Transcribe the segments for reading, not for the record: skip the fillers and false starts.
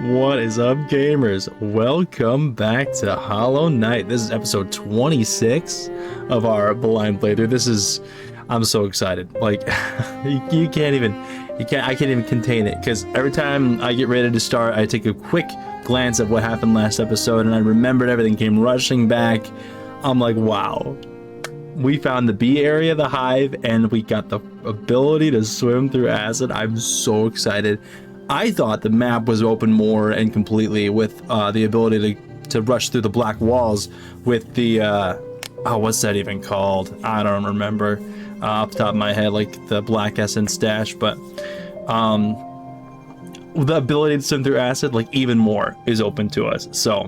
What is up, gamers? Welcome back to Hollow Knight. This is episode 26 of our blind playthrough. I'm so excited. Like, I can't even contain it, because every time I get ready to start, I take a quick glance at what happened last episode, and I remembered everything came rushing back. I'm like, wow. We found the B area, the hive, and we got the ability to swim through acid. I'm so excited. I thought the map was open more and completely with the ability to rush through the black walls with the oh, what's that even called? I don't remember off the top of my head, like the black essence dash, but the ability to swim through acid, like, even more is open to us. So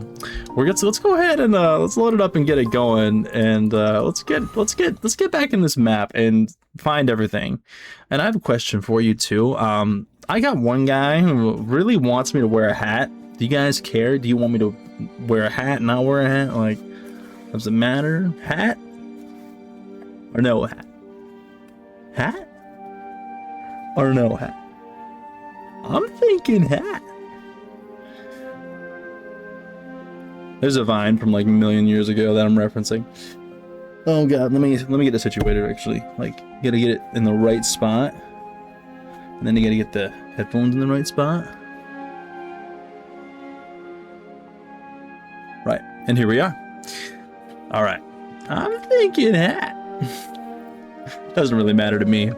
let's go ahead and let's load it up and get it going, and let's get back in this map and find everything. And I have a question for you too. I got one guy who really wants me to wear a hat. Do you guys care? Do you want me to wear a hat, not wear a hat? Like, does it matter? Hat or no hat? Hat or no hat? I'm thinking hat. There's a vine from like a million years ago that I'm referencing. Oh god, let me get it situated actually. Like, you gotta get it in the right spot. And then you gotta get the headphones in the right spot. Right, and here we are. All right, I'm thinking hat. Doesn't really matter to me.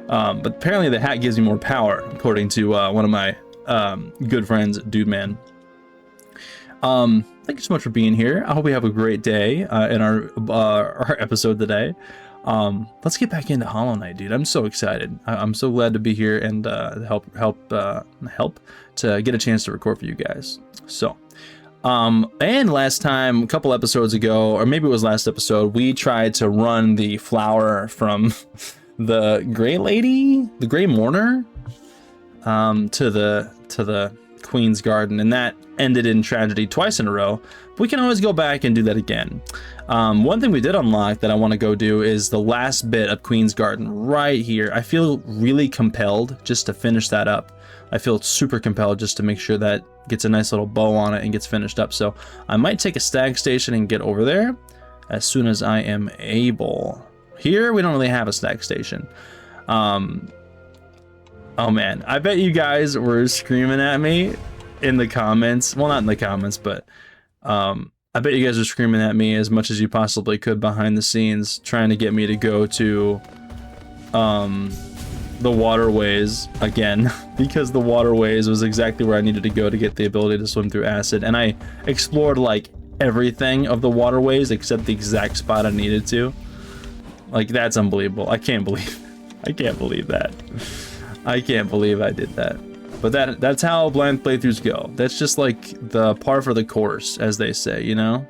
But apparently the hat gives me more power, according to one of my good friends, Dude Man. Thank you so much for being here. I hope we have a great day in our episode today. Let's get back into Hollow Knight, dude. I'm so excited. I'm so glad to be here and help to get a chance to record for you guys. So, and last time, a couple episodes ago, or maybe it was last episode, we tried to run the flower from the Gray Lady, the Gray Mourner, to the Queen's Garden, and that ended in tragedy twice in a row. We can always go back and do that again. One thing we did unlock that I want to go do is the last bit of Queen's Garden right here. I feel really compelled just to finish that up. I feel super compelled just to make sure that gets a nice little bow on it and gets finished up. So I might take a stag station and get over there as soon as I am able. Here we don't really have a stag station. Oh man, I bet you guys were screaming at me in the comments. Well, not in the comments, but I bet you guys are screaming at me as much as you possibly could behind the scenes, trying to get me to go to the waterways again, because the waterways was exactly where I needed to go to get the ability to swim through acid. And I explored like everything of the waterways except the exact spot I needed to. Like, that's unbelievable. I can't believe that. I can't believe I did that. But that's how blind playthroughs go. That's just like the par for the course, as they say, you know?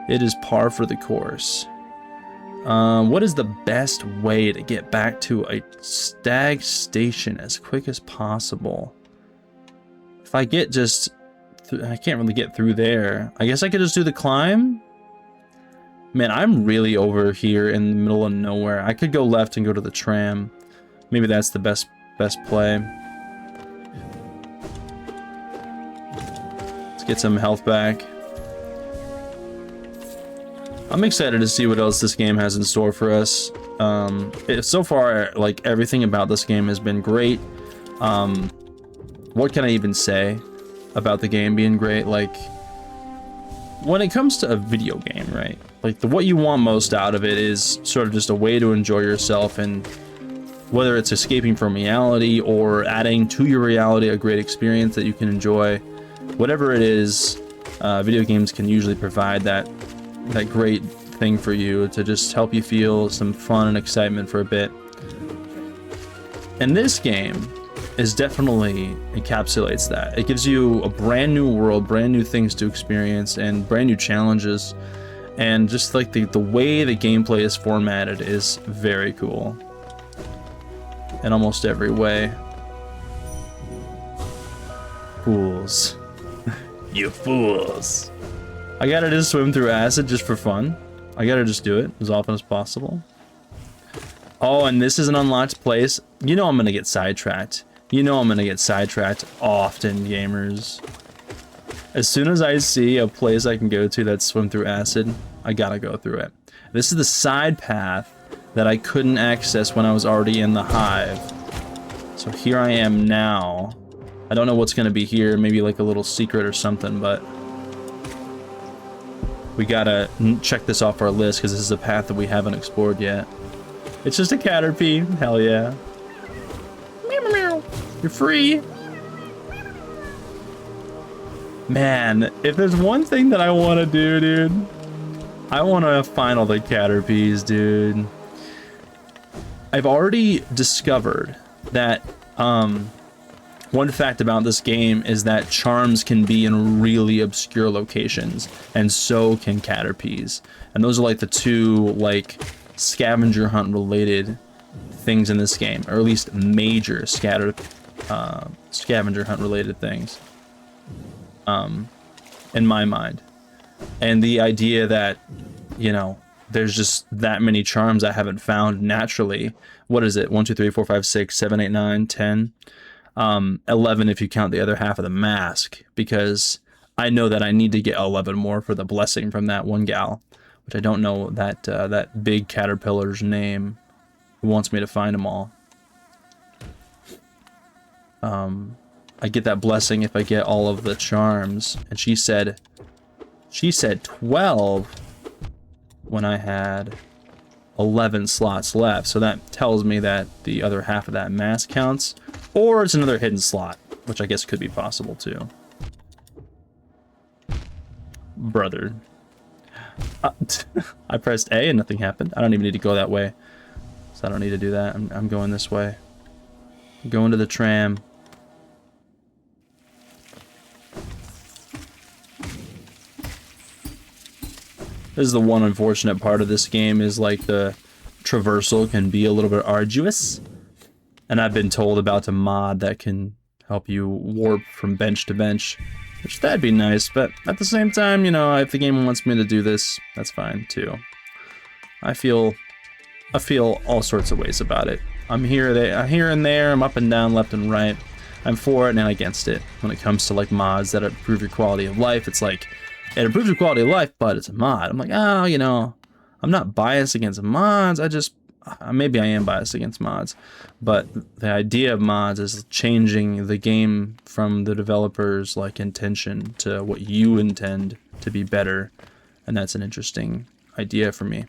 It is par for the course. What is the best way to get back to a stag station as quick as possible? If I get just... I can't really get through there. I guess I could just do the climb? Man, I'm really over here in the middle of nowhere. I could go left and go to the tram. Maybe that's the best play. Let's get some health back. I'm excited to see what else this game has in store for us. So far, like, everything about this game has been great. What can I even say about the game being great? Like, when it comes to a video game, right? Like, what you want most out of it is sort of just a way to enjoy yourself, and whether it's escaping from reality or adding to your reality a great experience that you can enjoy, whatever it is, video games can usually provide that great thing for you to just help you feel some fun and excitement for a bit. And this game is definitely encapsulates that. It gives you a brand new world, brand new things to experience, and brand new challenges. And just like the way the gameplay is formatted is very cool in almost every way. Fools. You fools. I gotta just swim through acid just for fun. I gotta just do it as often as possible. Oh, and this is an unlocked place. You know I'm gonna get sidetracked. You know I'm gonna get sidetracked often, gamers. As soon as I see a place I can go to that swim through acid, I gotta go through it. This is the side path that I couldn't access when I was already in the hive. So here I am now. I don't know what's gonna be here, maybe like a little secret or something, but we gotta check this off our list because this is a path that we haven't explored yet. It's just a caterpie, hell yeah. Meow, meow, meow. You're free. Man, if there's one thing that I want to do, dude, I want to find all the caterpies, dude. I've already discovered that one fact about this game is that charms can be in really obscure locations, and so can caterpies. And those are like the two like scavenger hunt related things in this game, or at least major scavenger hunt related things. In my mind. And the idea that, you know, there's just that many charms I haven't found naturally. What is it? 1, 2, 3, 4, 5, 6, 7, 8, 9, 10. 11 if you count the other half of the mask, because I know that I need to get 11 more for the blessing from that one gal, which I don't know that that big caterpillar's name who wants me to find them all. I get that blessing if I get all of the charms, and she said 12 when I had 11 slots left, so that tells me that the other half of that mask counts, or it's another hidden slot, which I guess could be possible too. Brother. I pressed A and nothing happened. I don't even need to go that way, so I don't need to do that. I'm going this way. I'm going to the tram. This is the one unfortunate part of this game, is like the traversal can be a little bit arduous. And I've been told about a mod that can help you warp from bench to bench, which that'd be nice, but at the same time, you know, if the game wants me to do this, that's fine too. I feel all sorts of ways about it. I'm here and there, I'm up and down, left and right. I'm for it and against it. When it comes to like mods that improve your quality of life, it's like, it improves your quality of life, but it's a mod. I'm like, oh, you know, I'm not biased against mods. Maybe I am biased against mods, but the idea of mods is changing the game from the developer's like intention to what you intend to be better. And that's an interesting idea for me.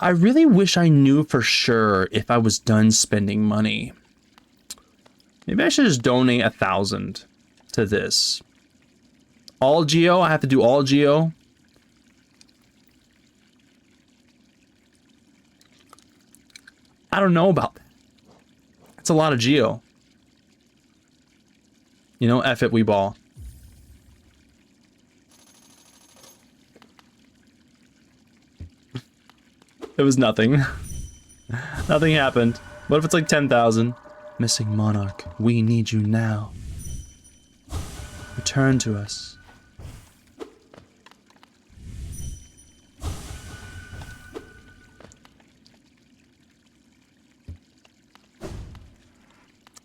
I really wish I knew for sure if I was done spending money. Maybe I should just donate 1,000 to this. All geo? I have to do all geo? I don't know about that. That's a lot of geo. You know, F it, we ball. It was nothing. Nothing happened. What if it's like 10,000? Missing monarch, we need you now. Return to us.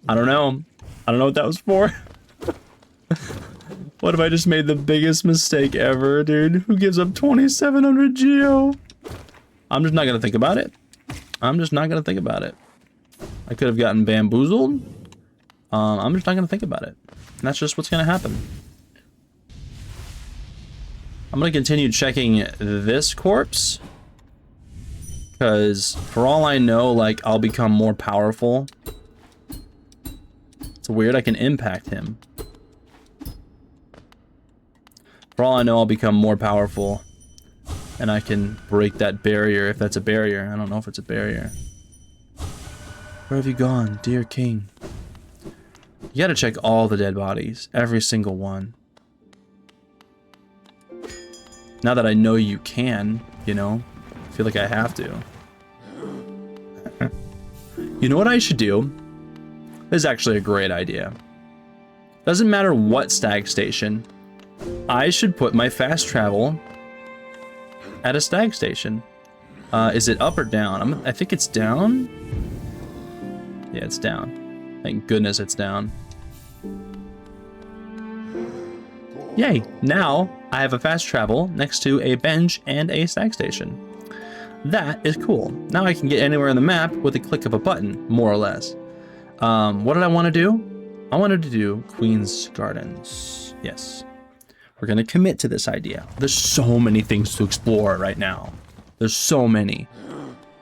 I don't know. I don't know what that was for. What if I just made the biggest mistake ever, dude? Who gives up 2,700 geo? I'm just not gonna think about it. I'm just not gonna think about it. I could have gotten bamboozled. I'm just not gonna think about it. And that's just what's gonna happen. I'm gonna continue checking this corpse, because for all I know, like, I'll become more powerful. It's weird, I can impact him. For all I know, I'll become more powerful, and I can break that barrier, if that's a barrier. I don't know if it's a barrier. Where have you gone, dear king? You gotta check all the dead bodies, every single one. Now that I know you can, you know, I feel like I have to. You know what I should do? This is actually a great idea. Doesn't matter what stag station, I should put my fast travel at a stag station. Is it up or down? I think it's down. Yeah, it's down. Thank goodness it's down. Yay! Now I have a fast travel next to a bench and a snack station. That is cool. Now I can get anywhere on the map with a click of a button, more or less. What did I want to do? I wanted to do Queen's Gardens. Yes. We're going to commit to this idea. There's so many things to explore right now. There's so many.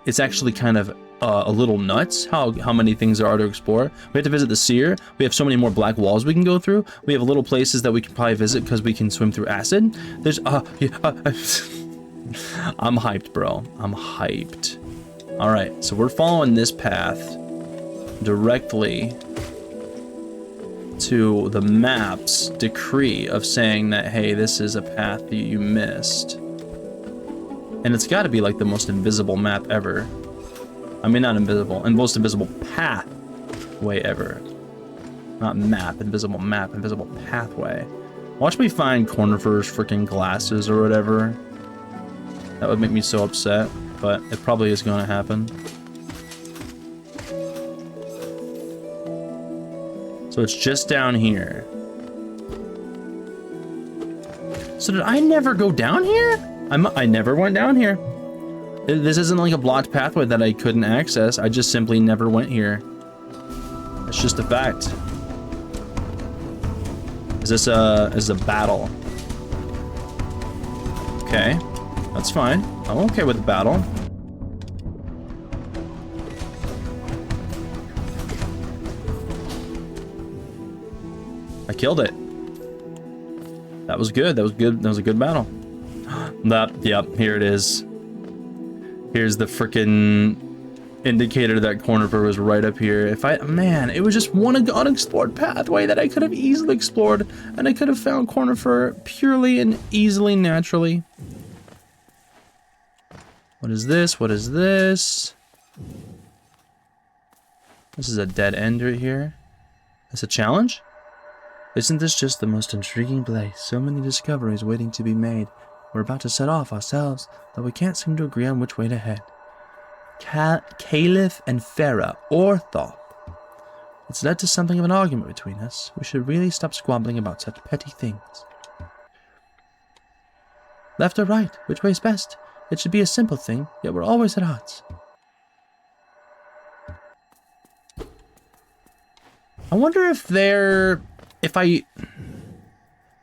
It's actually kind of a little nuts how many things there are to explore. We have to visit the seer. We have so many more black walls we can go through. We have little places that we can probably visit because we can swim through acid. There's I'm hyped, bro. I'm hyped. All right, so we're following this path directly to the map's decree of saying that, hey, this is a path that you missed. And it's got to be like the most invisible map ever. I mean, not invisible, and most invisible pathway ever. Not map, invisible pathway. Watch me find Cornifer's freaking glasses or whatever. That would make me so upset, but it probably is going to happen. So it's just down here. So did I never go down here? I never went down here. This isn't like a blocked pathway that I couldn't access. I just simply never went here. It's just a fact. Is this a battle? Okay, that's fine. I'm okay with the battle. I killed it. That was good. That was good. That was a good battle. Yep, here it is. Here's the frickin' indicator that Cornifer was right up here. Man, it was just one unexplored pathway that I could have easily explored, and I could have found Cornifer purely and easily, naturally. What is this? What is this? This is a dead end right here. That's a challenge? Isn't this just the most intriguing place? So many discoveries waiting to be made. We're about to set off ourselves, though we can't seem to agree on which way to head. Caliph and Farah, or Thoth. It's led to something of an argument between us. We should really stop squabbling about such petty things. Left or right? Which way's best? It should be a simple thing, yet we're always at odds. I wonder if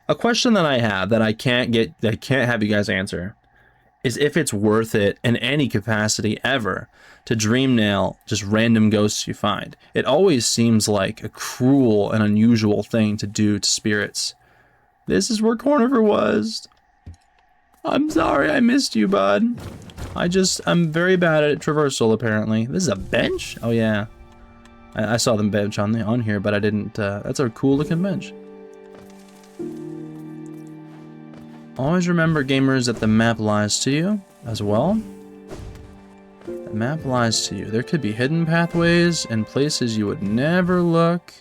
a question that I have that I can't have you guys answer is if it's worth it in any capacity ever to dream nail just random ghosts you find. It always seems like a cruel and unusual thing to do to spirits. This is where Cornifer was. I'm sorry I missed you, bud. I'm very bad at traversal apparently. This is a bench? Oh yeah. I saw the bench on here, but I didn't, that's a cool looking bench. Always remember, gamers, that the map lies to you as well. The map lies to you. There could be hidden pathways and places you would never look.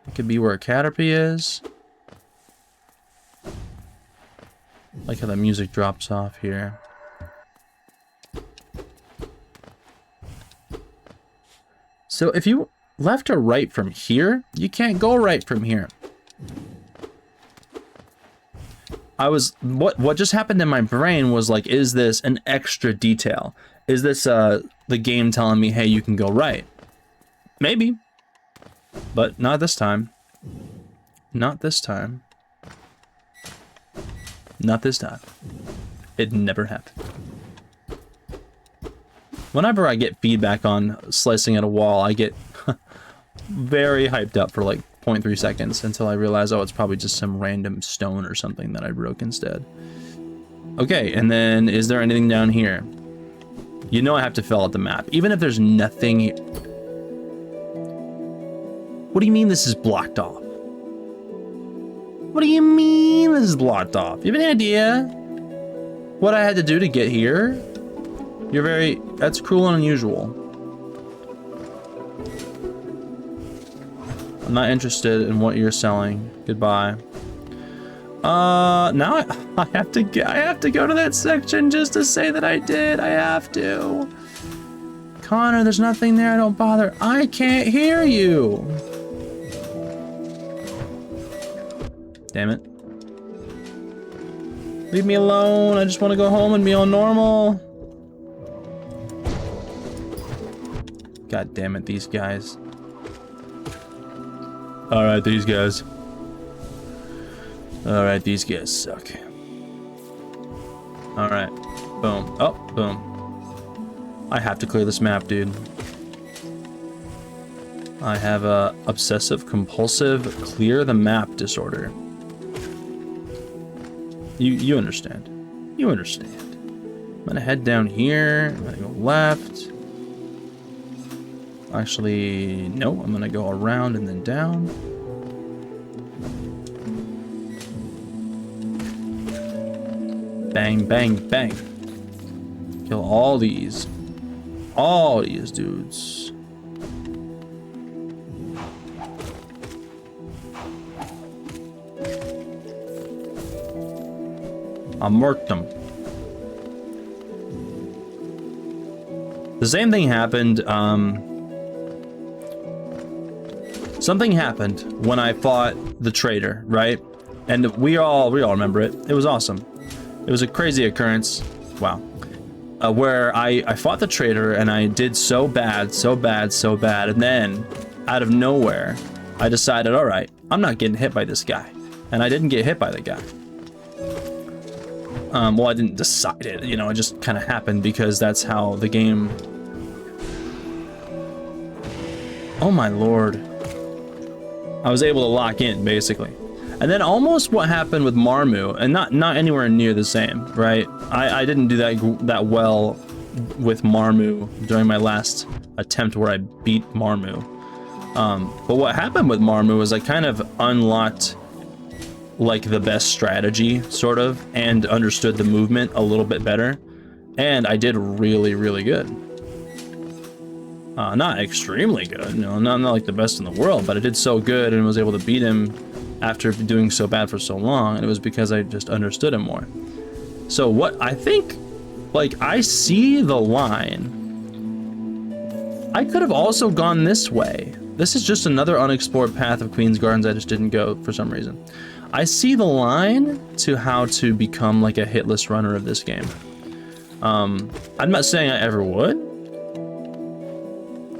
It could be where Caterpie is. Like how the music drops off here. So if you left or right from here, you can't go right from here. What just happened in my brain was like, is this an extra detail? Is this the game telling me, hey, you can go right? Maybe, but not this time. Not this time. Not this time. It never happened. Whenever I get feedback on slicing at a wall, I get very hyped up for like 0.3 seconds until I realize, oh, it's probably just some random stone or something that I broke instead. Okay, and then is there anything down here? You know I have to fill out the map, even if there's nothing here. What do you mean this is blocked off? What do you mean this is blocked off? You have any idea what I had to do to get here? That's cruel and unusual. I'm not interested in what you're selling. Goodbye. Now I have to go to that section just to say that I did. I have to. Connor, there's nothing there. Don't bother. I can't hear you. Damn it. Leave me alone. I just want to go home and be all normal. God damn it, these guys. Alright, these guys. Alright, these guys suck. Alright. Boom. Oh, boom. I have to clear this map, dude. I have a obsessive compulsive clear the map disorder. You understand. You understand. I'm gonna head down here. I'm gonna go left. Actually, no, I'm gonna go around and then down. Bang, bang, bang. Kill all these. All these dudes. I marked them. The same thing happened, something happened when I fought the traitor, right? And we all remember it. It was awesome. It was a crazy occurrence. Wow. Where I fought the traitor and I did so bad. And then out of nowhere, I decided, all right, I'm not getting hit by this guy. And I didn't get hit by the guy. Well, I didn't decide it, you know, it just kind of happened because that's how the game... Oh my lord. I was able to lock in, basically. And then almost what happened with Marmu, and not anywhere near the same, right? I didn't do that well with Marmu during my last attempt where I beat Marmu. But what happened with Marmu was I kind of unlocked like the best strategy, sort of, and understood the movement a little bit better, and I did really, really good. Not extremely good, you know, not like the best in the world, but I did so good and was able to beat him after doing so bad for so long, and it was because I just understood him more. So what I think, like, I see the line. I could have also gone this way. This is just another unexplored path of Queen's Gardens I just didn't go for some reason. I see the line to how to become like a hitless runner of this game. I'm not saying I ever would.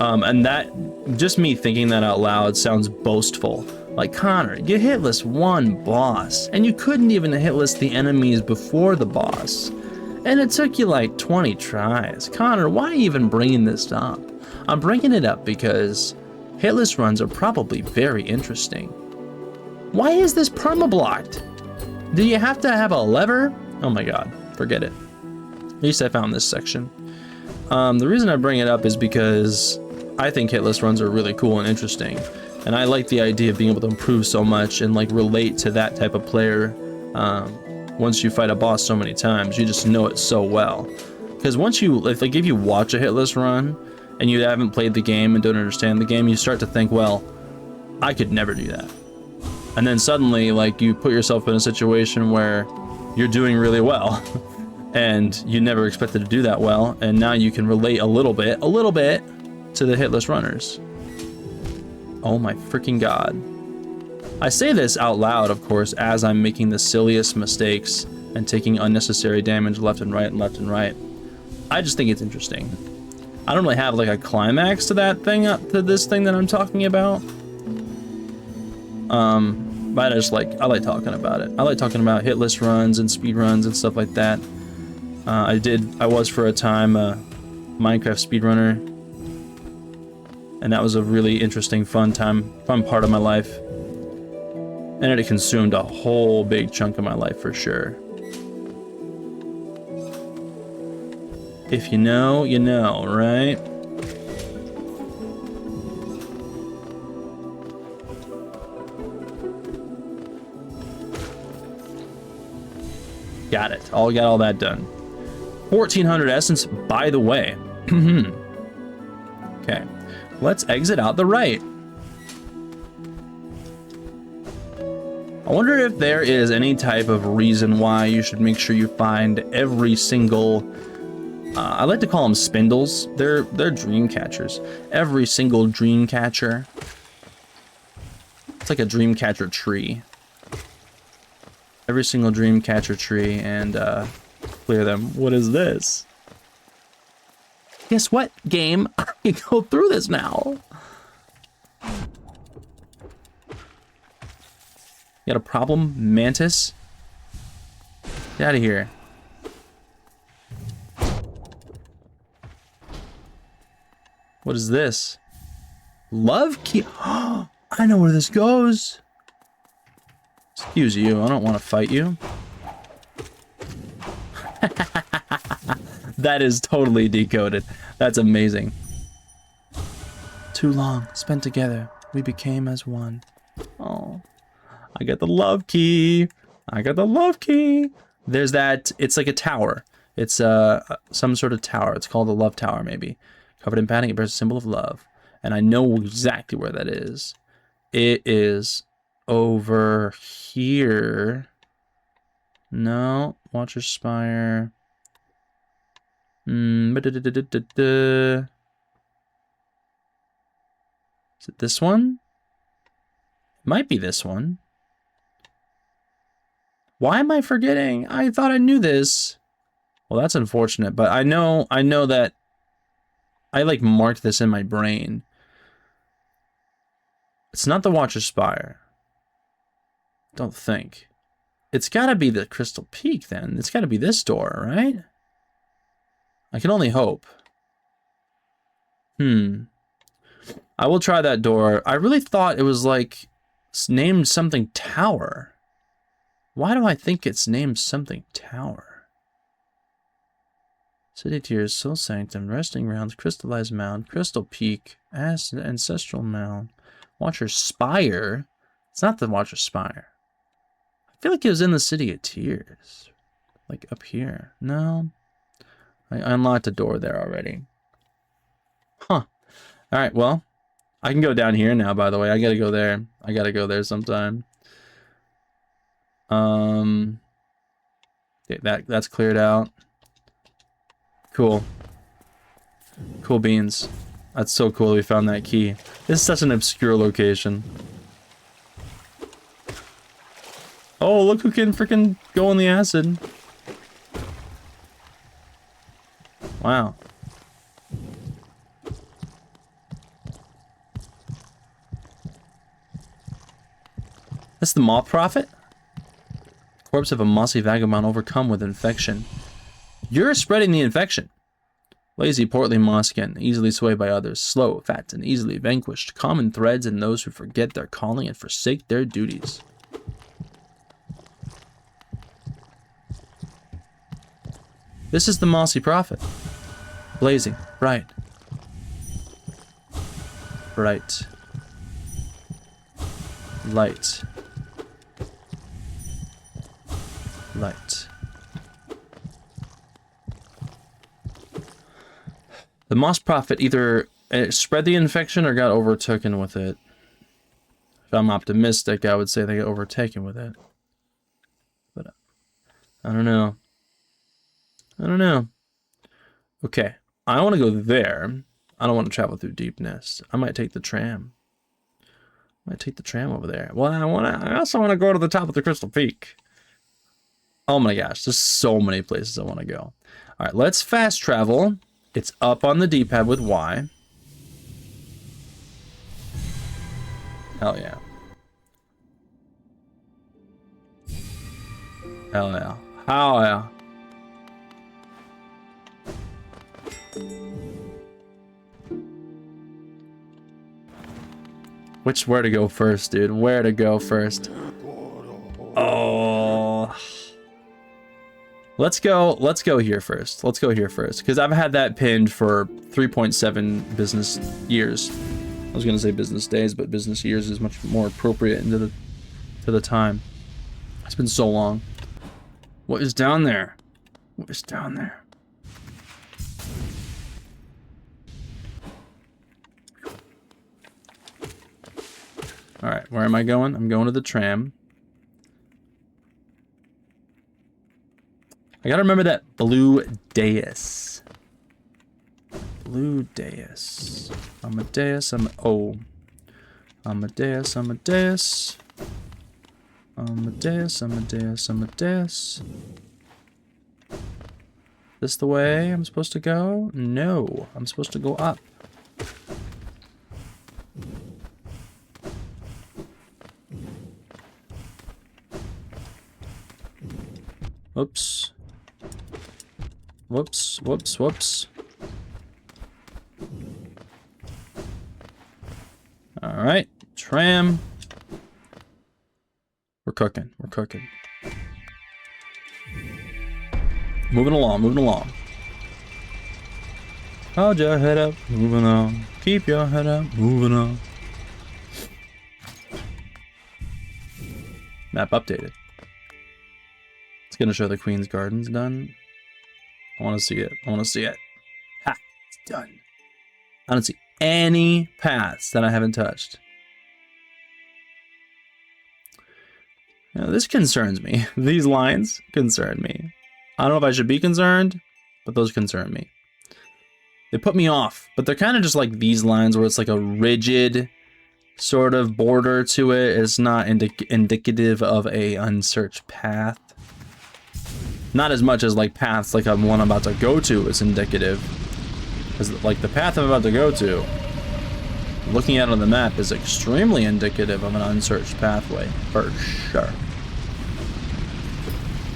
And that, just me thinking that out loud sounds boastful. Like, Connor, you hitless one boss, and you couldn't even hitless the enemies before the boss. And it took you like 20 tries. Connor, why even bringing this up? I'm bringing it up because hitless runs are probably very interesting. Why is this perma-blocked? Do you have to have a lever? Oh my god, forget it. At least I found this section. The reason I bring it up is because I think hitless runs are really cool and interesting. And I like the idea of being able to improve so much and like relate to that type of player. Once you fight a boss so many times, you just know it so well. Because once you, if you watch a hitless run and you haven't played the game and don't understand the game, you start to think, well, I could never do that. And then suddenly, like, you put yourself in a situation where you're doing really well and you never expected to do that well, and now you can relate a little bit to the hitless runners. Oh my freaking god. I say this out loud, of course, as I'm making the silliest mistakes and taking unnecessary damage left and right and left and right. I just think it's interesting. I don't really have like a climax to that thing, to this thing that I'm talking about. But I like talking about it. I like talking about hitless runs and speed runs and stuff like that. I was for a time a Minecraft speedrunner, and that was a really interesting, fun part of my life. And it consumed a whole big chunk of my life for sure. If you know, you know, right? Got it. Got all that done. 1400 essence, by the way. Okay. Let's exit out the right. I wonder if there is any type of reason why you should make sure you find every single I like to call them spindles. They're dream catchers. Every single dream catcher. It's like a dream catcher tree. Every single dream catcher tree, and clear them. What is this? Guess what, game? I can go through this now. You got a problem, Mantis? Get out of here. What is this? Love key. I know where this goes. Excuse you, I don't want to fight you. That is totally decoded. That's amazing. Too long spent together, we became as one. Oh, I got the love key. I got the love key. There's that, it's like a tower. It's some sort of tower. It's called the love tower, maybe. Covered in padding, it bears a symbol of love. And I know exactly where that is. It is over here. No, Watcher Spire. Is it this one? It might be this one. Why am I forgetting? I thought I knew this. Well, that's unfortunate, but I know that I like marked this in my brain. It's not the Watcher Spire. Don't think. It's gotta be the Crystal Peak then. It's gotta be this door, right? I can only hope. I will try that door. I really thought it was like named something tower. Why do I think it's named something tower? City Tears, Soul Sanctum, Resting Grounds, Crystallized Mound, Crystal Peak, Ancestral Mound, Watcher Spire. It's not the Watcher Spire. I feel like it was in the City of Tears. Like up here. No. I unlocked a door there already. Huh. Alright, well. I can go down here now, by the way. I gotta go there. I gotta go there sometime. That's cleared out. Cool. Cool beans. That's so cool we found that key. This is such an obscure location. Oh, look who can freaking go on the acid. Wow. That's the Moth Prophet? Corpse of a mossy vagabond overcome with infection. You're spreading the infection. Lazy, portly mosskin, easily swayed by others, slow, fat, and easily vanquished. Common threads in those who forget their calling and forsake their duties. This is the Mossy Prophet. Blazing, bright. Bright. Light. Light. The Moss Prophet either spread the infection or got overtaken with it. If I'm optimistic, I would say they got overtaken with it. But I don't know. I don't know. Okay, I want to go there. I don't want to travel through Deepness. I might take the tram. I might take the tram over there. Well, I also want to go to the top of the Crystal Peak. Oh my gosh, there's so many places I want to go. All right, let's fast travel. It's up on the D-pad with Y. Hell yeah. Hell yeah. Hell yeah. Where to go first, dude? Where to go first? Oh. Let's go here first. Let's go here first. Because I've had that pinned for 3.7 business years. I was gonna say business days, but business years is much more appropriate to the time. It's been so long. What is down there? What is down there? Alright, where am I going? I'm going to the tram. I gotta remember that blue dais. blue dais. Amadeus, oh. Amadeus, Amadeus. Amadeus, Amadeus, Amadeus. This the way I'm supposed to go? No, I'm supposed to go up. Whoops. Whoops, whoops, whoops. All right, tram. We're cooking, we're cooking. Moving along, moving along. Hold your head up, moving on. Keep your head up, moving on. Map updated. It's gonna show the Queen's Gardens done. I wanna see it, I wanna see it. Ha, it's done. I don't see any paths that I haven't touched. Now, this concerns me. These lines concern me. I don't know if I should be concerned, but those concern me. They put me off, but they're kind of just like these lines where it's like a rigid sort of border to it. It's not indicative of a unsearched path. Not as much as like paths like one I'm about to go to is indicative. Because like the path I'm about to go to, looking at it on the map is extremely indicative of an unsearched pathway, for sure.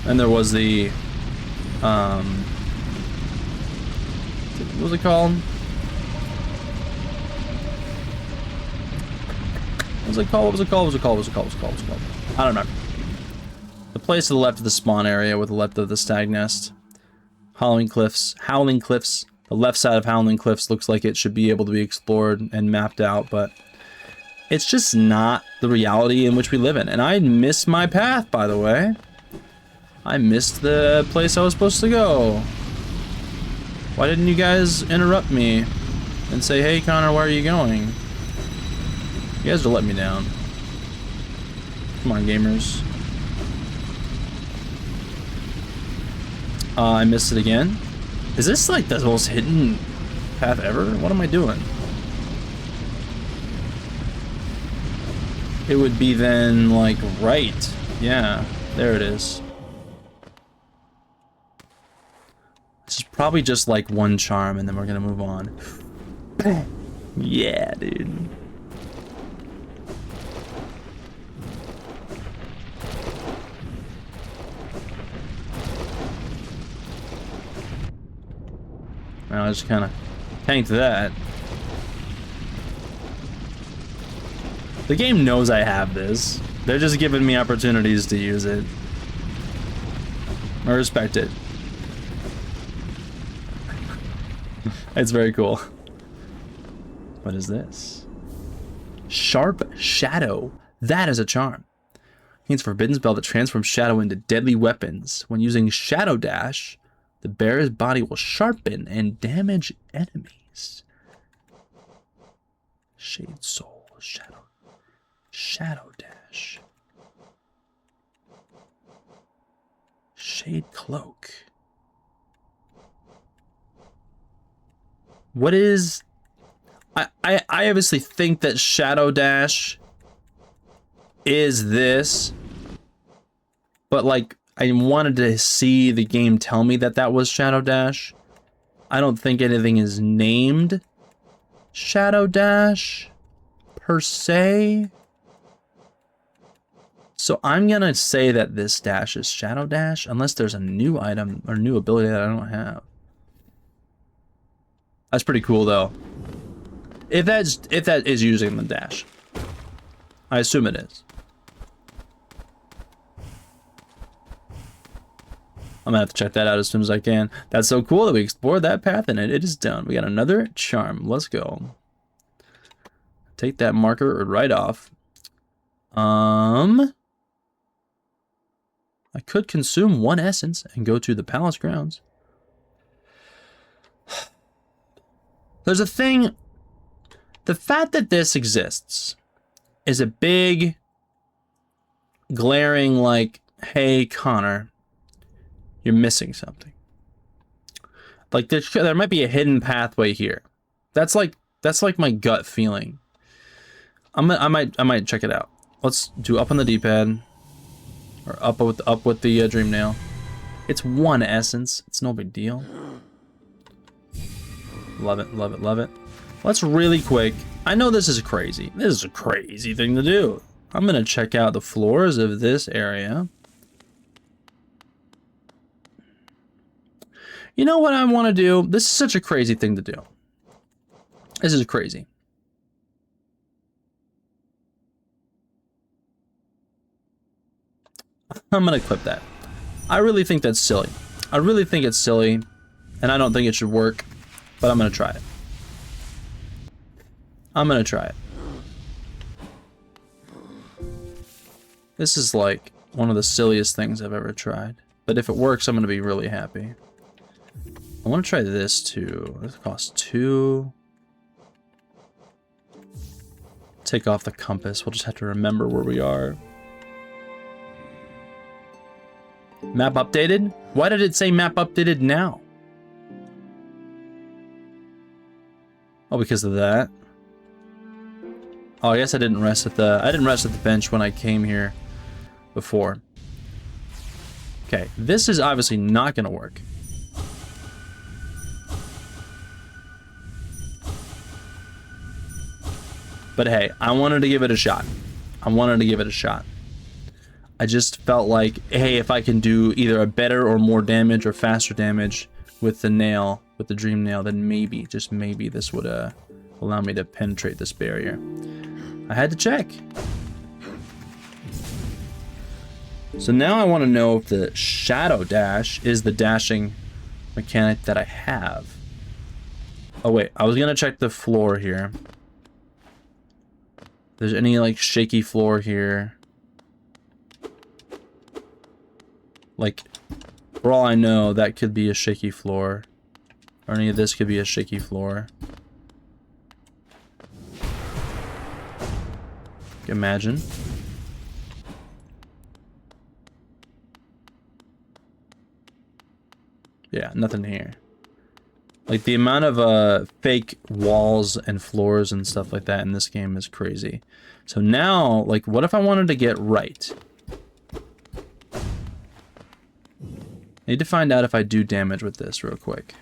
And there was the what was it called? What was it called? What was it called? What was it called? What was it called? What was it called? What was it called? I don't remember. The place to the left of the spawn area with the left of the stag nest. Howling Cliffs. Howling Cliffs. The left side of Howling Cliffs looks like it should be able to be explored and mapped out, but it's just not the reality in which we live in. And I missed my path, by the way. I missed the place I was supposed to go. Why didn't you guys interrupt me and say, hey, Connor, where are you going? You guys are letting me down. Come on, gamers. I missed it again. Is this like the most hidden path ever? What am I doing? It would be then like right. Yeah, there it is. This is probably just like one charm and then we're gonna move on. Yeah, dude. I just kind of tanked that. The game knows I have this. They're just giving me opportunities to use it. I respect it. It's very cool. What is this? Sharp Shadow. That is a charm. Means forbidden spell that transforms shadow into deadly weapons. When using Shadow Dash, the bear's body will sharpen and damage enemies. Shade Soul, Shadow Dash. Shade Cloak. What is... I obviously think that Shadow Dash is this, but like, I wanted to see the game tell me that that was Shadow Dash. I don't think anything is named Shadow Dash per se. So I'm gonna say that this dash is Shadow Dash unless there's a new item or new ability that I don't have. That's pretty cool though. If that is using the dash. I assume it is. I'm gonna have to check that out as soon as I can. That's so cool that we explored that path and it is done. We got another charm. Let's go. Take that marker right off. I could consume one essence and go to the palace grounds. There's a thing. The fact that this exists is a big, glaring like, hey, Connor, you're missing something. Like there might be a hidden pathway here. That's like my gut feeling. I might check it out. Let's do up on the D-pad, or up with the dream nail. It's 1 essence. It's no big deal. Love it, love it, love it. Let's really quick. I know this is crazy. This is a crazy thing to do. I'm gonna check out the floors of this area. You know what I want to do? This is such a crazy thing to do. This is crazy. I'm gonna clip that. I really think that's silly. I really think it's silly, and I don't think it should work, but I'm gonna try it. I'm gonna try it. This is like one of the silliest things I've ever tried, but if it works, I'm gonna be really happy. I want to try this too. This costs 2. Take off the compass. We'll just have to remember where we are. Map updated? Why did it say map updated now? Oh, because of that. Oh, I guess I didn't rest at the bench when I came here before. Okay, this is obviously not gonna work. But hey, I wanted to give it a shot. I wanted to give it a shot. I just felt like, hey, if I can do either a better or more damage or faster damage with the nail, with the dream nail, then maybe, just maybe, this would allow me to penetrate this barrier. I had to check. So now I want to know if the shadow dash is the dashing mechanic that I have. Oh wait, I was gonna check the floor here. If there's any like shaky floor here. Like, for all I know, that could be a shaky floor. Or any of this could be a shaky floor. Imagine. Yeah, nothing here. Like, the amount of fake walls and floors and stuff like that in this game is crazy. So now, like, what if I wanted to get right? I need to find out if I do damage with this real quick.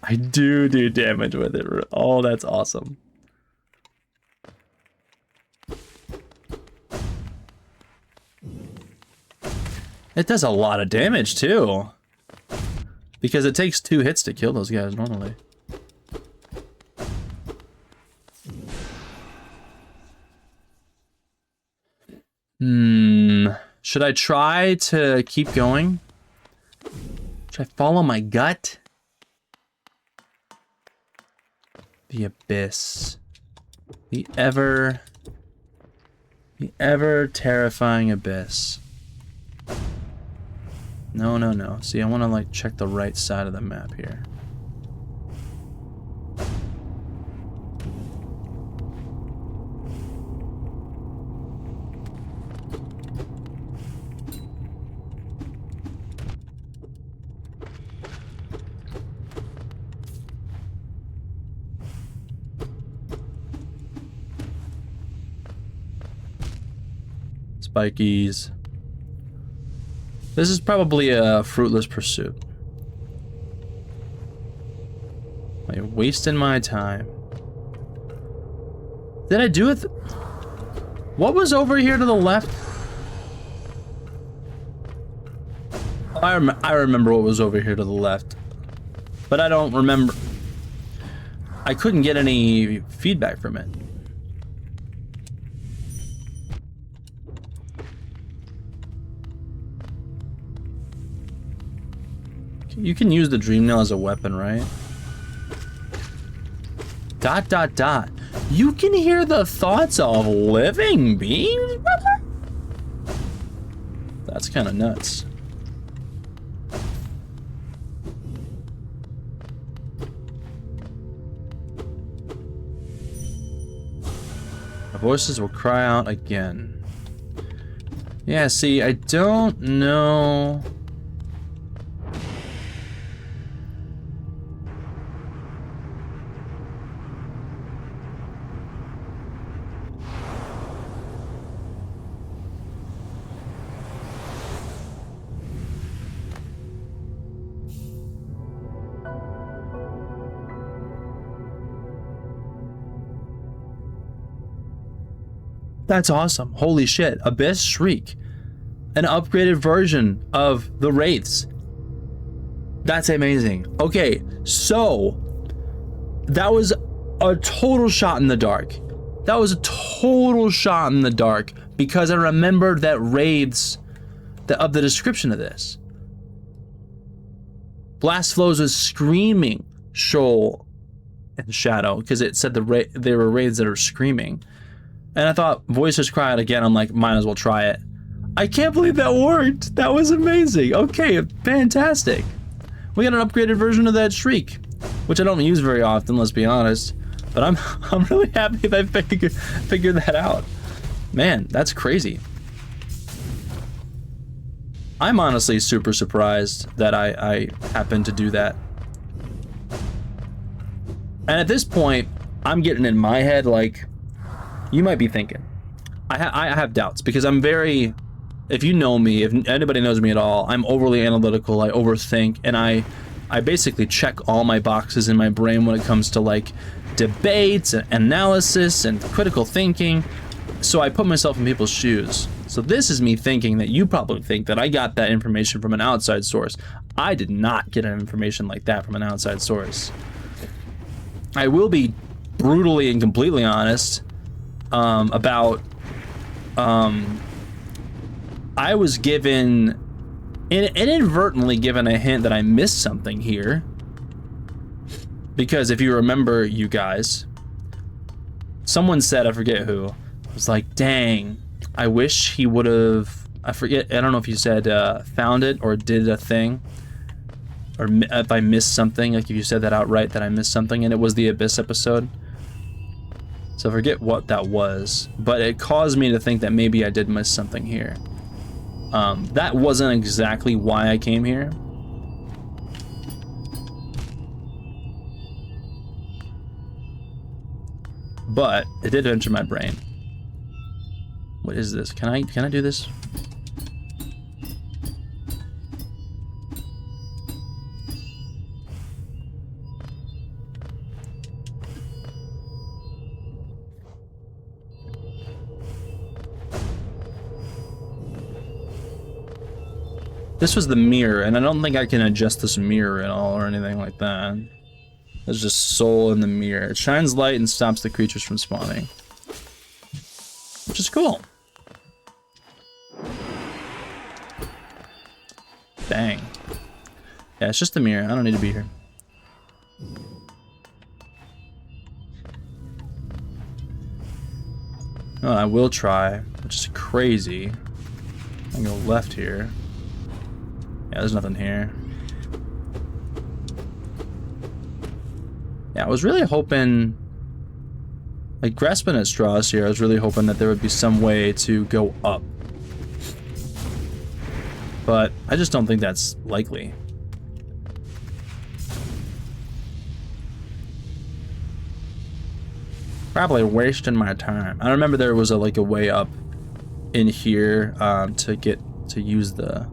I do damage with it. Oh, that's awesome. It does a lot of damage too. Because it takes 2 hits to kill those guys normally. Should I try to keep going? Should I follow my gut? The abyss. The ever terrifying abyss. No, no, no. See, I want to like check the right side of the map here. Spikies. This is probably a fruitless pursuit. I'm wasting my time. Did I do it? What was over here to the left? I remember what was over here to the left. But I don't remember. I couldn't get any feedback from it. You can use the dream nail as a weapon, right? ... You can hear the thoughts of living beings, brother? That's kind of nuts. The voices will cry out again. Yeah, see, I don't know That's awesome. Holy shit. Abyss Shriek. An upgraded version of the Wraiths. That's amazing. Okay, so that was a total shot in the dark. That was a total shot in the dark because I remembered that Wraiths of the description of this. Blast Flows was screaming Shoal and Shadow because it said there were Wraiths that are screaming. And I thought Voices Cry Out again. I'm like, might as well try it. I can't believe that worked. That was amazing. Okay, fantastic. We got an upgraded version of that Shriek, which I don't use very often, let's be honest. But I'm really happy that I figured that out. Man, that's crazy. I'm honestly super surprised that I happened to do that. And at this point, I'm getting in my head like, you might be thinking. I have doubts because I'm very, if you know me, if anybody knows me at all, I'm overly analytical, I overthink, and I basically check all my boxes in my brain when it comes to like debates and analysis and critical thinking. So I put myself in people's shoes. So this is me thinking that you probably think that I got that information from an outside source. I did not get information like that from an outside source. I will be brutally and completely honest about I was given, inadvertently given a hint that I missed something here. Because if you remember, you guys, someone said, I forget who, was like, dang, I wish he would have, I forget, I don't know if you said found it or did a thing, or if I missed something, like if you said that outright that I missed something, and it was the Abyss episode. So I forget what that was, but it caused me to think that maybe I did miss something here. That wasn't exactly why I came here. But it did enter my brain. What is this? Can I do this? This was the mirror, and I don't think I can adjust this mirror at all or anything like that. There's just soul in the mirror. It shines light and stops the creatures from spawning, which is cool. Dang. Yeah, it's just the mirror. I don't need to be here. Oh, I will try, which is crazy. I can go left here. Yeah, there's nothing here. Yeah, I was really hoping, like grasping at straws here, I was really hoping that there would be some way to go up. But I just don't think that's likely. Probably wasting my time. I remember there was a way up in here to use the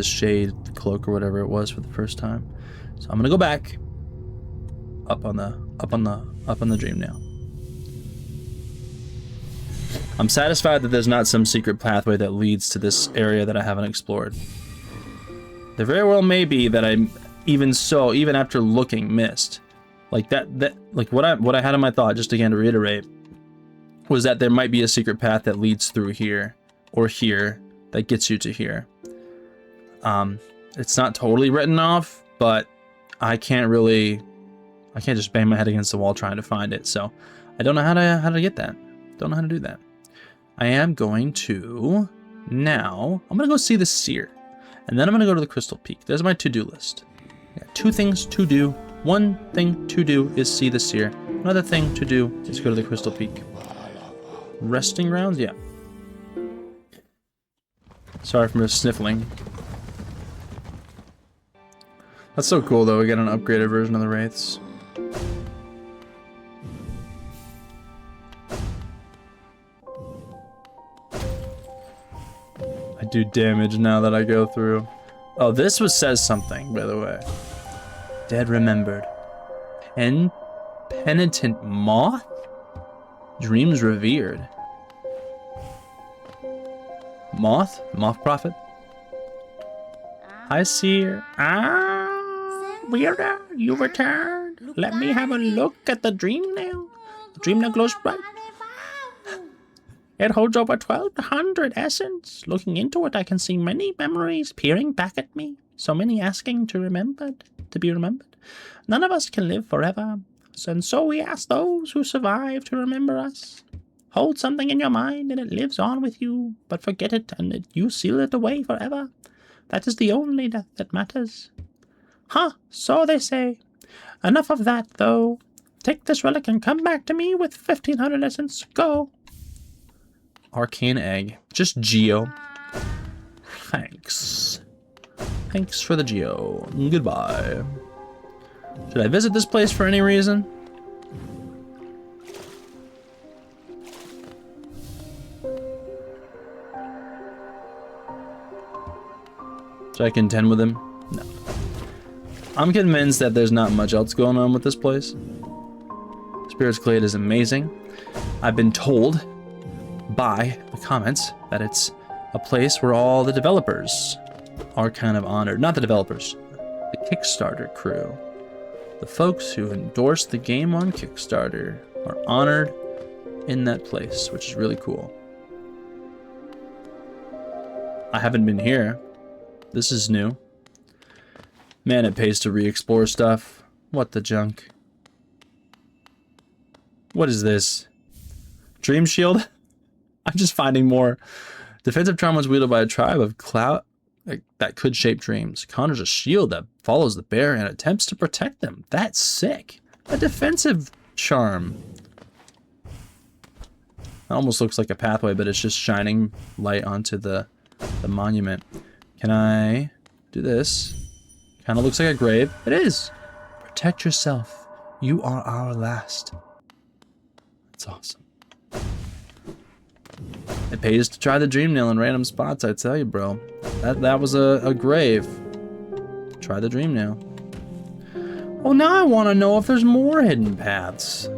shade cloak or whatever it was for the first time. So I'm gonna go back up on the dream now. I'm satisfied that there's not some secret pathway that leads to this area that I haven't explored. There very well may be that even after looking, missed. Like like what I had in my thought, just again to reiterate, was that there might be a secret path that leads through here or here that gets you to here. It's not totally written off, but I can't just bang my head against the wall trying to find it. So I don't know how to get that. Don't know how to do that. I am going to now. I'm gonna go see the seer, and then I'm gonna go to the Crystal Peak. There's my to-do list. I got 2 things to do. One thing to do is see the seer. Another thing to do is go to the Crystal Peak. Resting grounds, yeah. Sorry for sniffling. That's so cool though, we got an upgraded version of the Wraiths. I do damage now that I go through. Oh, this says something, by the way. Dead remembered. Penitent moth? Dreams revered. Moth? Moth prophet? I see her. Ah, weirdo, you returned. Let me have a look at the dream nail. The dream nail glows bright. It holds over 1,200 essence. Looking into it, I can see many memories peering back at me. So many asking to be remembered. None of us can live forever. And so we ask those who survive to remember us. Hold something in your mind and it lives on with you, but forget it and you seal it away forever. That is the only death that matters. Huh, so they say. Enough of that, though. Take this relic and come back to me with 1,500 essence. Go. Arcane egg. Just Geo. Thanks. Thanks for the Geo. Goodbye. Should I visit this place for any reason? Should I contend with him? No. I'm convinced that there's not much else going on with this place. Spirit's Glade is amazing. I've been told by the comments that it's a place where all the developers are kind of honored. Not the developers, the Kickstarter crew. The folks who endorsed the game on Kickstarter are honored in that place, which is really cool. I haven't been here. This is new. Man, it pays to re-explore stuff. What the junk? What is this? Dream Shield? I'm just finding more. Defensive trauma is wielded by a tribe of cloud that could shape dreams. Conjures a shield that follows the bear and attempts to protect them. That's sick. A defensive charm. It almost looks like a pathway, but it's just shining light onto the monument. Can I do this? Kind of looks like a grave. It is. Protect yourself. You are our last. That's awesome. It pays to try the dream nail in random spots, I tell you, bro. That was a grave. Try the dream nail. Well, now I want to know if there's more hidden paths.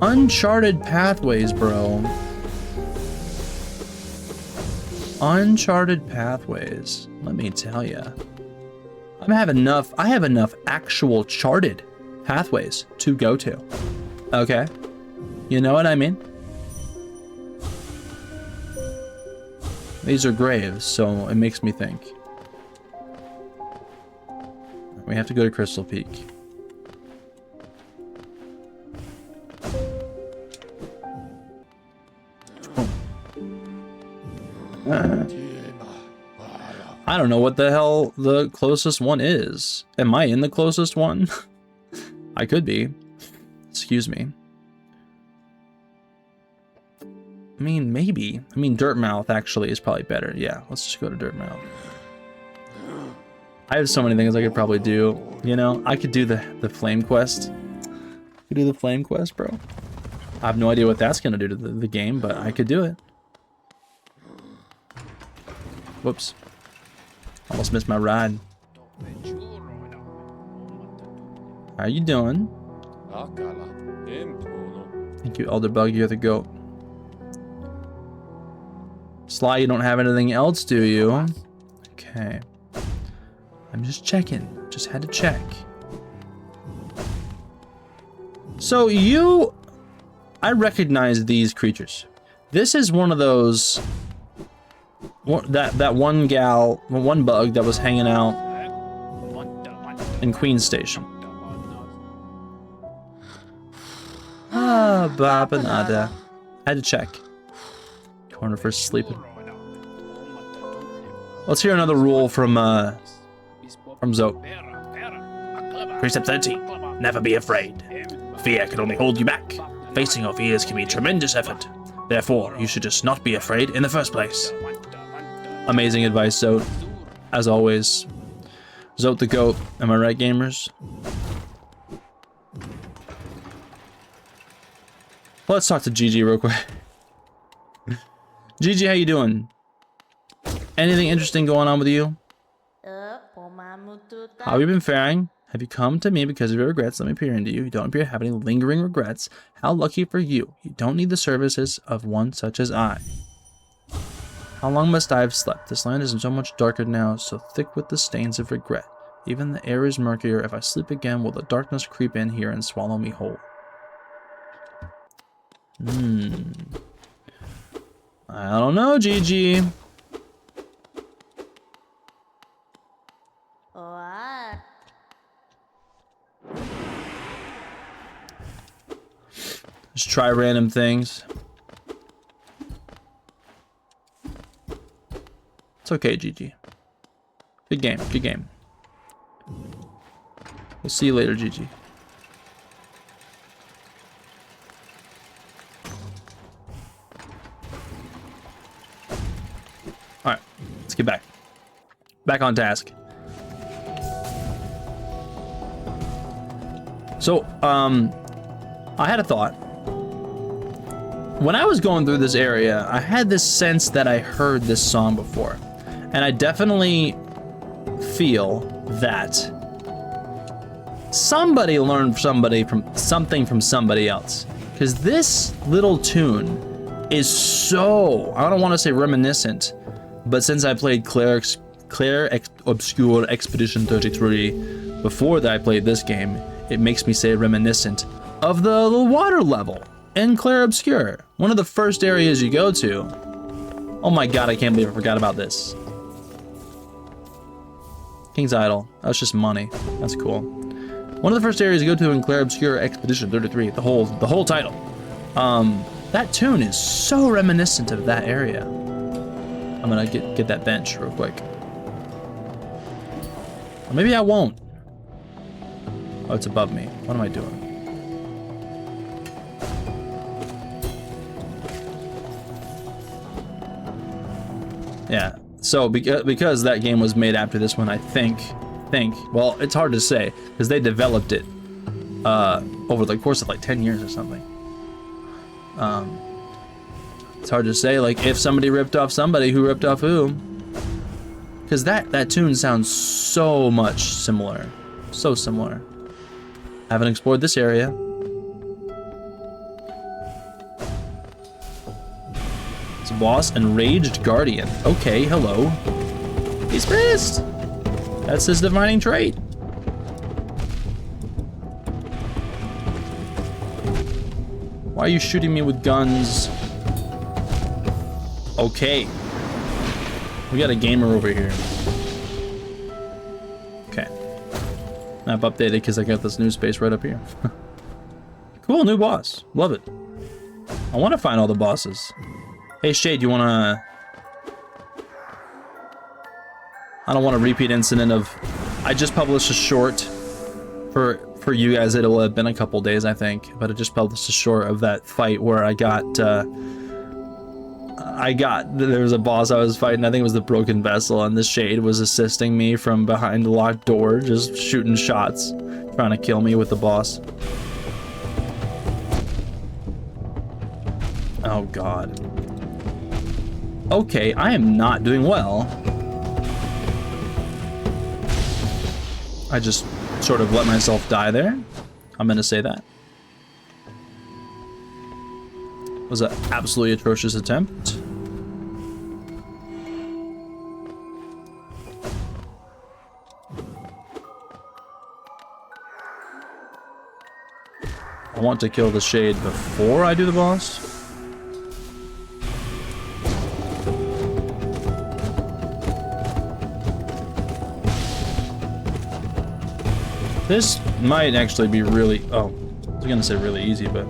Uncharted pathways, bro. Uncharted pathways. Let me tell you. I have enough actual charted pathways to go to. Okay? You know what I mean? These are graves, so it makes me think. We have to go to Crystal Peak. I don't know what the hell the closest one is. Am I in the closest one? I could be. Excuse me. I mean, maybe. I mean, Dirtmouth actually is probably better. Yeah, let's just go to Dirtmouth. I have so many things I could probably do. You know, I could do the flame quest. I could do the flame quest, bro. I have no idea what that's gonna do to the game, but I could do it. Whoops. Almost missed my ride. How you doing? Thank you, Elderbug. You're the goat. Sly, you don't have anything else, do you? Okay. I'm just checking. Just had to check. So I recognize these creatures. This is one of those, that one bug that was hanging out in Queen's Station. Ah, Babanada. Had to check. Corner for sleeping. Let's hear another rule from Zote. Precept 13. Never be afraid. Fear can only hold you back. Facing your fears can be a tremendous effort. Therefore, you should just not be afraid in the first place. Amazing advice, Zote. As always. Zote the goat. Am I right, gamers? Let's talk to Gigi real quick. Gigi, how you doing? Anything interesting going on with you? How have you been faring? Have you come to me because of your regrets? Let me peer into you. You don't appear to have any lingering regrets. How lucky for you. You don't need the services of one such as I. How long must I have slept? This land is so much darker now, so thick with the stains of regret. Even the air is murkier. If I sleep again, will the darkness creep in here and swallow me whole? I don't know, Gigi. Just try random things. It's okay, Gigi. Good game, good game. We'll see you later, Gigi. Alright, let's get back. Back on task. So, I had a thought. When I was going through this area, I had this sense that I heard this song before. And I definitely feel that somebody learned something from somebody else. Because this little tune is so, I don't want to say reminiscent, but since I played Claire Obscure Expedition 33 before that I played this game, it makes me say reminiscent of the water level in Claire Obscure. One of the first areas you go to. Oh my god, I can't believe I forgot about this. King's Idol. That's just money. That's cool. One of the first areas you go to in Claire Obscure Expedition 33. The whole title. That tune is so reminiscent of that area. I'm gonna get that bench real quick. Or maybe I won't. Oh, it's above me. What am I doing? Yeah. So because that game was made after this one, I think, well, it's hard to say because they developed it over the course of like 10 years or something. It's hard to say, like, if somebody ripped off somebody, who ripped off who, because that tune sounds so much similar, so similar. Haven't explored this area. It's a boss, Enraged Guardian. Okay, hello. He's pissed. That's his defining trait. Why are you shooting me with guns? Okay. We got a gamer over here. Okay. Map updated because I got this new space right up here. Cool, new boss. Love it. I want to find all the bosses. Hey, Shade, you want to... I don't want a repeat incident of... I just published a short for you guys. It'll have been a couple days, I think. But I just published a short of that fight where I got... there was a boss I was fighting, I think it was the Broken Vessel, and the Shade was assisting me from behind the locked door, just shooting shots, trying to kill me with the boss. Oh god. Okay, I am not doing well. I just sort of let myself die there. I'm gonna say that. It was an absolutely atrocious attempt. I want to kill the Shade before I do the boss. This might actually be really... Oh, I was gonna say really easy, but...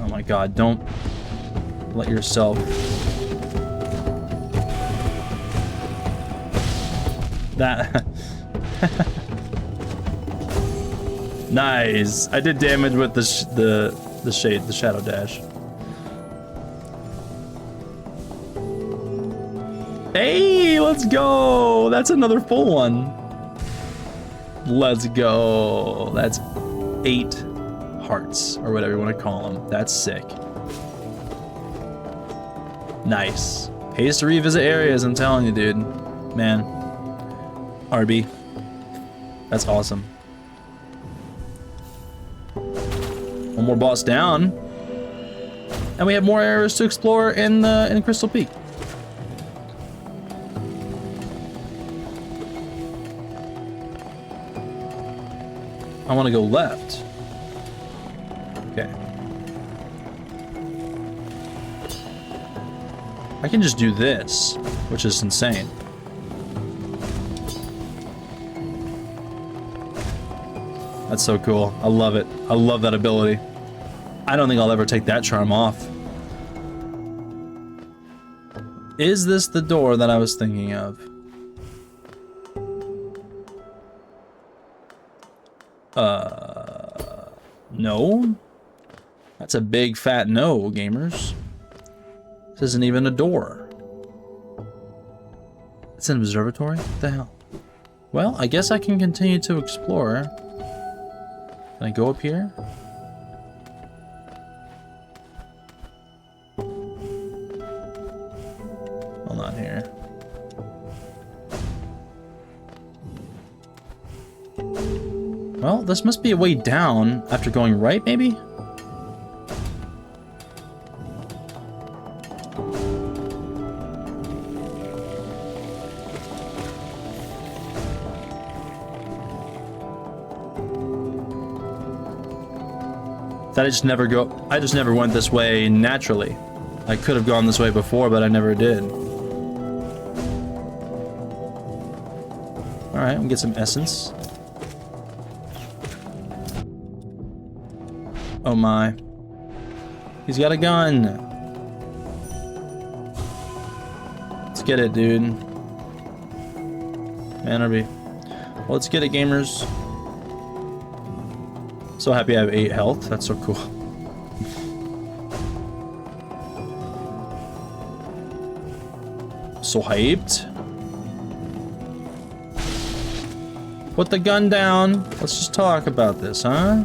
Oh my god, don't let yourself... That... Nice! I did damage with the Shade, the Shadow Dash. Hey, let's go! That's another full one. Let's go. That's 8 hearts, or whatever you want to call them. That's sick. Nice. Pays to revisit areas, I'm telling you, dude. Man. RB. That's awesome. One more boss down. And we have more areas to explore in Crystal Peak. I want to go left. Okay. I can just do this, which is insane. That's so cool. I love it. I love that ability. I don't think I'll ever take that charm off. Is this the door that I was thinking of? No. That's a big fat no, gamers. This isn't even a door. It's an observatory? What the hell? Well, I guess I can continue to explore. Can I go up here? Hold on here. Well, this must be a way down after going right, maybe? I just never went this way naturally. I could have gone this way before, but I never did. Alright, we'll get some essence. Oh my. He's got a gun. Let's get it, dude. Mannerby. Well, let's get it, gamers. So happy I have 8 health. That's so cool. So hyped. Put the gun down. Let's just talk about this, huh?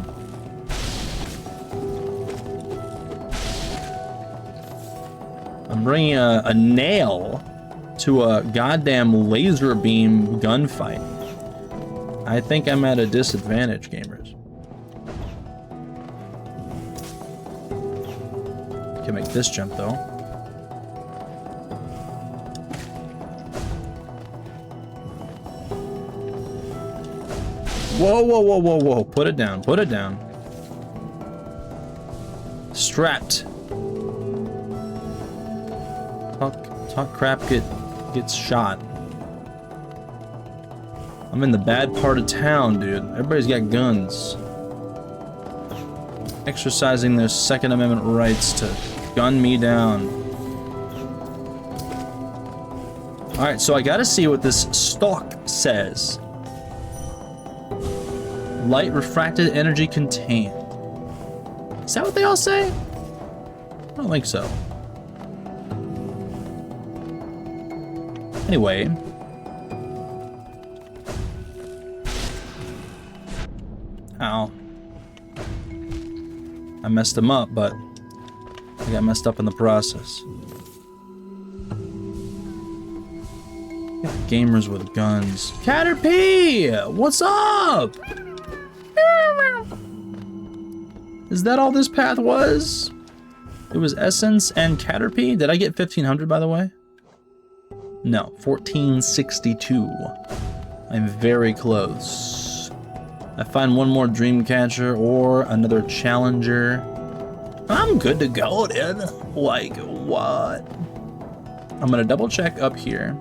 I'm bringing a nail to a goddamn laser beam gunfight. I think I'm at a disadvantage, gamers. Can make this jump though. Whoa, whoa, whoa, whoa, whoa. Put it down, put it down. Strapped. Talk crap, gets shot. I'm in the bad part of town, dude. Everybody's got guns. Exercising their Second Amendment rights to gun me down. Alright, so I gotta see what this stalk says. Light refracted energy contained. Is that what they all say? I don't think so. Anyway. Ow. I messed him up, but I got messed up in the process. Yeah, gamers with guns. Caterpie! What's up? Is that all this path was? It was Essence and Caterpie? Did I get 1500 by the way? No, 1462. I'm very close. I find one more Dreamcatcher or another Challenger. I'm good to go, dude. Like, what? I'm gonna double check up here.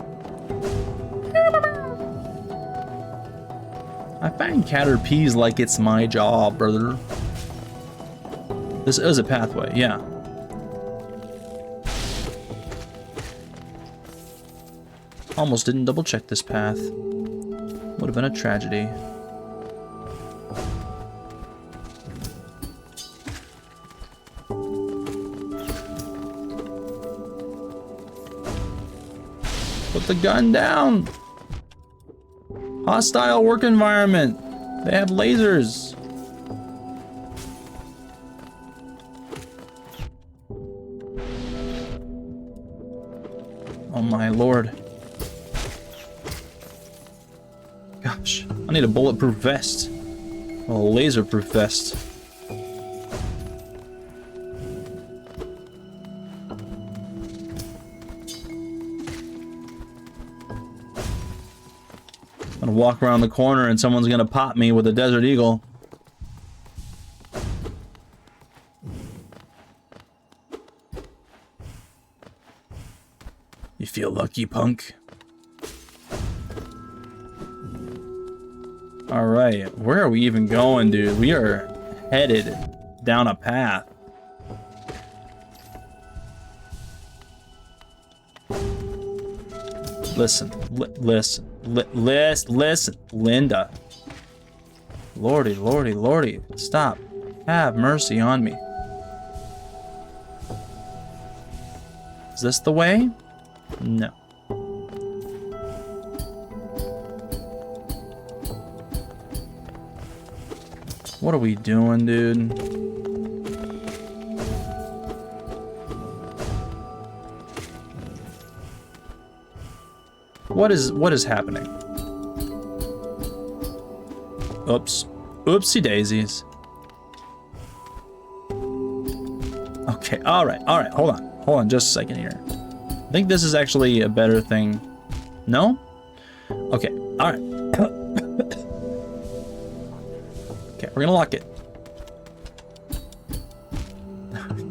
I find Caterpies like it's my job, brother. This is a pathway, yeah. Almost didn't double check this path. Would have been a tragedy. Put the gun down. Hostile work environment. They have lasers. Oh my lord. I need a bulletproof vest. A laser-proof vest. I'm gonna walk around the corner and someone's gonna pop me with a Desert Eagle. You feel lucky, punk? Alright, where are we even going, dude? We are headed down a path. Listen, listen, Linda. Lordy, lordy, lordy, stop. Have mercy on me. Is this the way? No. What are we doing, dude? What is happening? Oops. Oopsie daisies. Okay, alright, hold on just a second here. I think this is actually a better thing. No? Okay, alright. Okay, we're gonna lock it.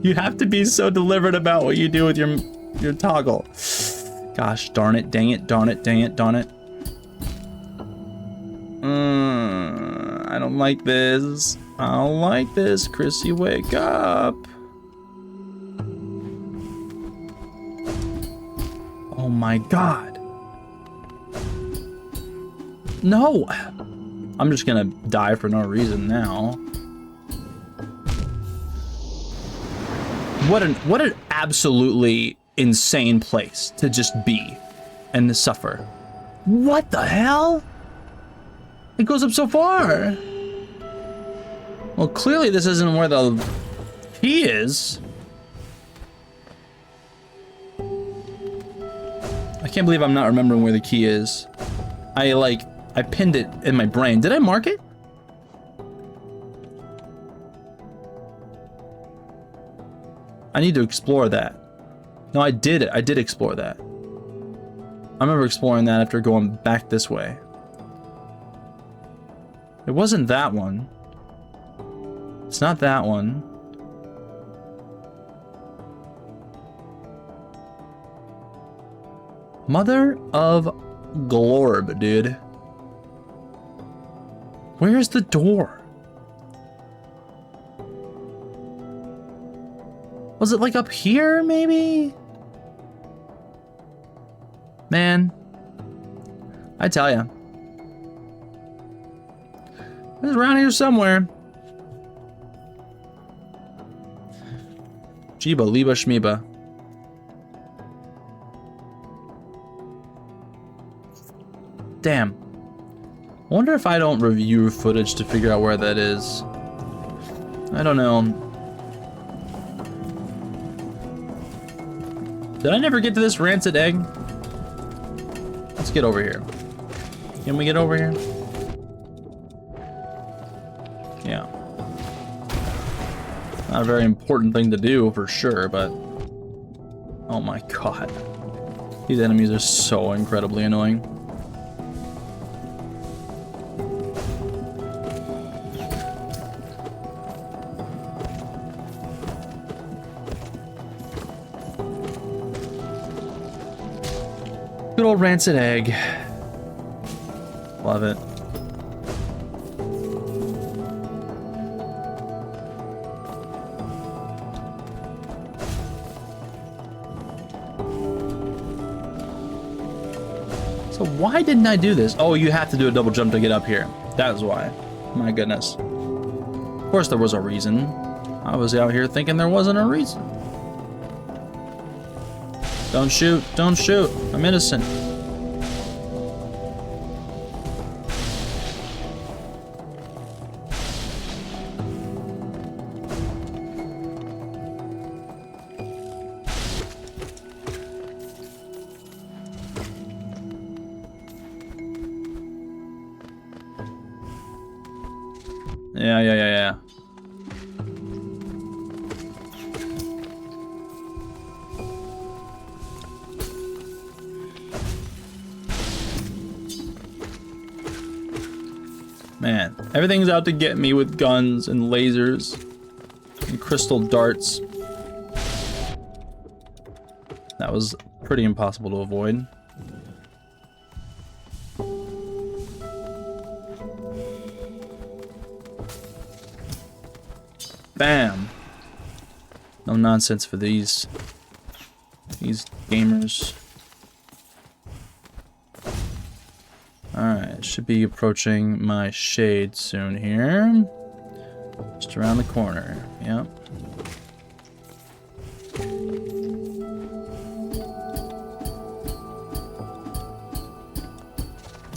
You have to be so deliberate about what you do with your toggle. Gosh darn it, dang it, darn it, dang it, darn it. I don't like this. I don't like this. Chrissy, wake up. Oh my god. No! I'm just gonna die for no reason now. What an absolutely insane place to just be and to suffer. What the hell? It goes up so far. Well, clearly this isn't where the key is. I can't believe I'm not remembering where the key is. I pinned it in my brain. Did I mark it? I need to explore that. No, I did explore that. I remember exploring that after going back this way. It wasn't that one. It's not that one. Mother of Glorb, dude. Where's the door? Was it like up here, maybe? Man, I tell ya. It's around here somewhere. Jiba, Liba, Shmiba. Damn. I wonder if I don't review footage to figure out where that is. I don't know. Did I never get to this rancid egg? Let's get over here. Can we get over here? Yeah. Not a very important thing to do for sure, but... Oh my god. These enemies are so incredibly annoying. Good old rancid egg. Love it. So why didn't I do this? Oh, you have to do a double jump to get up here. That is why. My goodness. Of course there was a reason. I was out here thinking there wasn't a reason. Don't shoot, don't shoot. I'm innocent. Yeah. Man, everything's out to get me with guns and lasers and crystal darts. That was pretty impossible to avoid. Bam! No nonsense for these gamers. Alright, should be approaching my shade soon here. Just around the corner, yep.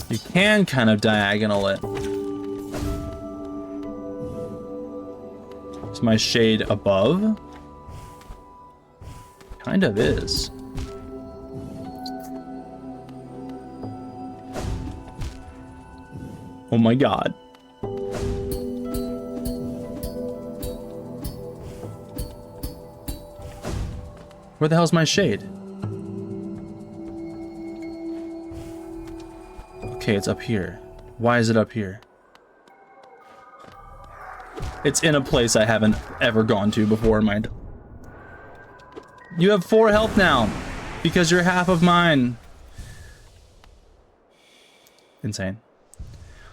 You can kind of diagonal it. Is my shade above? Kind of is. Oh my god. Where the hell's my shade? Okay, it's up here. Why is it up here? It's in a place I haven't ever gone to before, mind. You have 4 health now, because you're half of mine. Insane.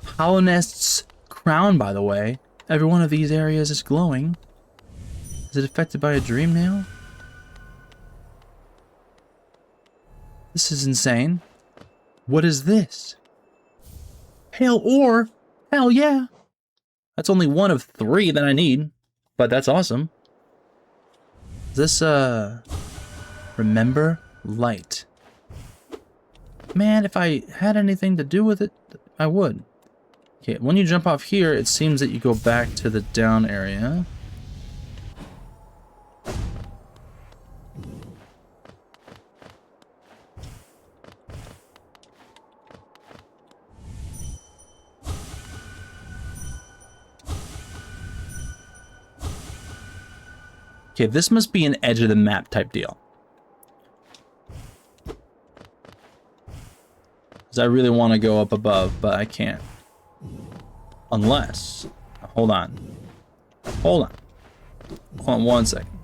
Hollow Nest's crown, by the way. Every one of these areas is glowing. Is it affected by a dream now? This is insane. What is this? Pale ore? Hell yeah. That's only 1 of 3 that I need, but that's awesome. Is this, remember light? Man, if I had anything to do with it, I would. Okay, when you jump off here, it seems that you go back to the down area. Okay, this must be an edge of the map type deal. Because I really want to go up above, but I can't. Unless... Hold on. Hold on 1 second.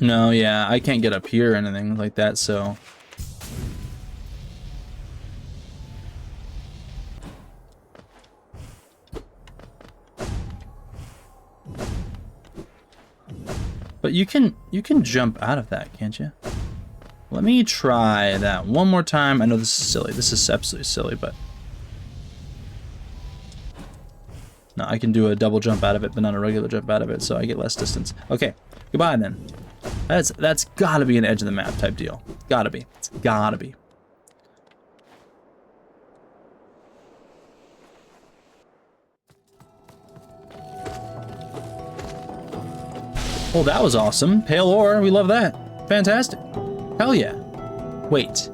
No, yeah, I can't get up here or anything like that, so... But you can jump out of that, can't you? Let me try that one more time. I know this is silly. This is absolutely silly, but... No, I can do a double jump out of it, but not a regular jump out of it, so I get less distance. Okay, goodbye then. That's gotta be an edge of the map type deal. Gotta be. It's gotta be. Oh, that was awesome. Pale ore, we love that. Fantastic. Hell yeah. Wait.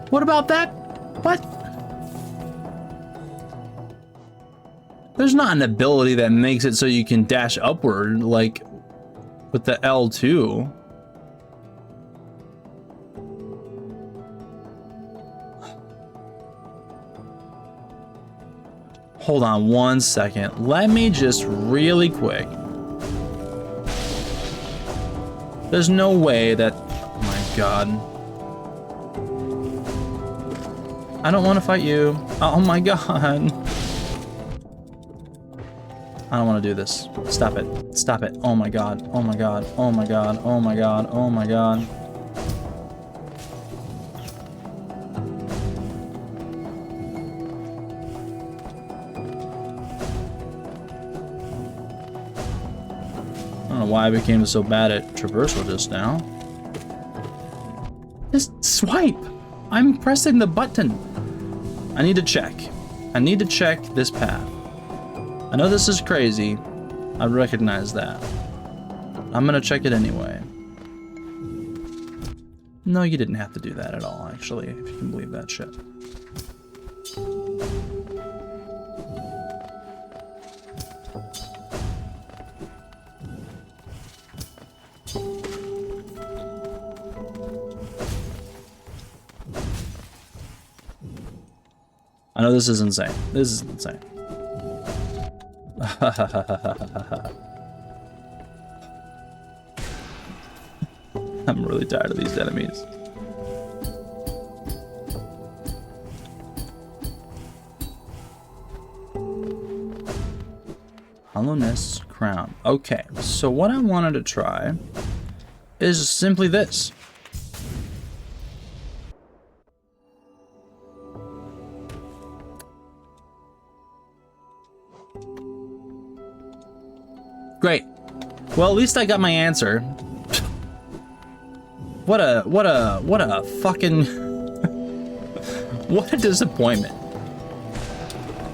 What about that? What? There's not an ability that makes it so you can dash upward, like with the L2. Hold on 1 second. Let me just really quick. There's no way that... Oh my god. I don't want to fight you. Oh my god. I don't want to do this. Stop it. Stop it. Oh my god. Oh my god. Oh my god. Oh my god. Oh my god. I don't know why I became so bad at traversal just now. Just swipe! I'm pressing the button. I need to check. I need to check this path. I know this is crazy. I recognize that. I'm gonna check it anyway. No, you didn't have to do that at all, actually, if you can believe that shit. I know this is insane. This is insane. I'm really tired of these enemies. Hollowness Crown. Okay, so what I wanted to try is simply this. Great. Well, at least I got my answer. What a fucking what a disappointment.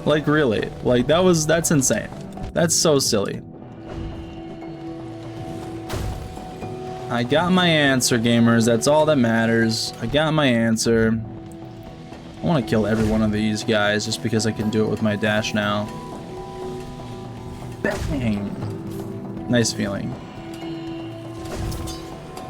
Like, really, like that's insane. That's so silly. I got my answer, gamers. That's all that matters. I got my answer. I want to kill every one of these guys just because I can do it with my dash now. Bang. Nice feeling.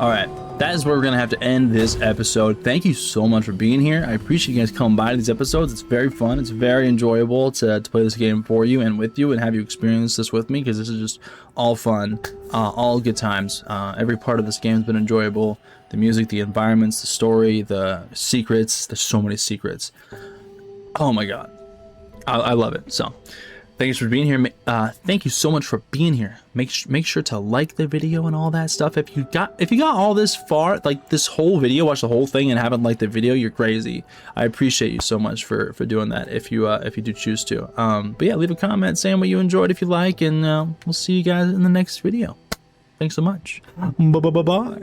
Alright, that is where we're going to have to end this episode. Thank you so much for being here. I appreciate you guys coming by to these episodes. It's very fun. It's very enjoyable to play this game for you and with you and have you experience this with me, because this is just all fun, all good times. Every part of this game has been enjoyable. The music, the environments, the story, the secrets. There's so many secrets. Oh my god. I love it. So thanks for being here. Thank you so much for being here. Make sure to like the video and all that stuff. If you got all this far, like this whole video, watch the whole thing and haven't liked the video, you're crazy. I appreciate you so much for doing that. If you do choose to. But yeah, leave a comment saying what you enjoyed if you like, and we'll see you guys in the next video. Thanks so much. Bye.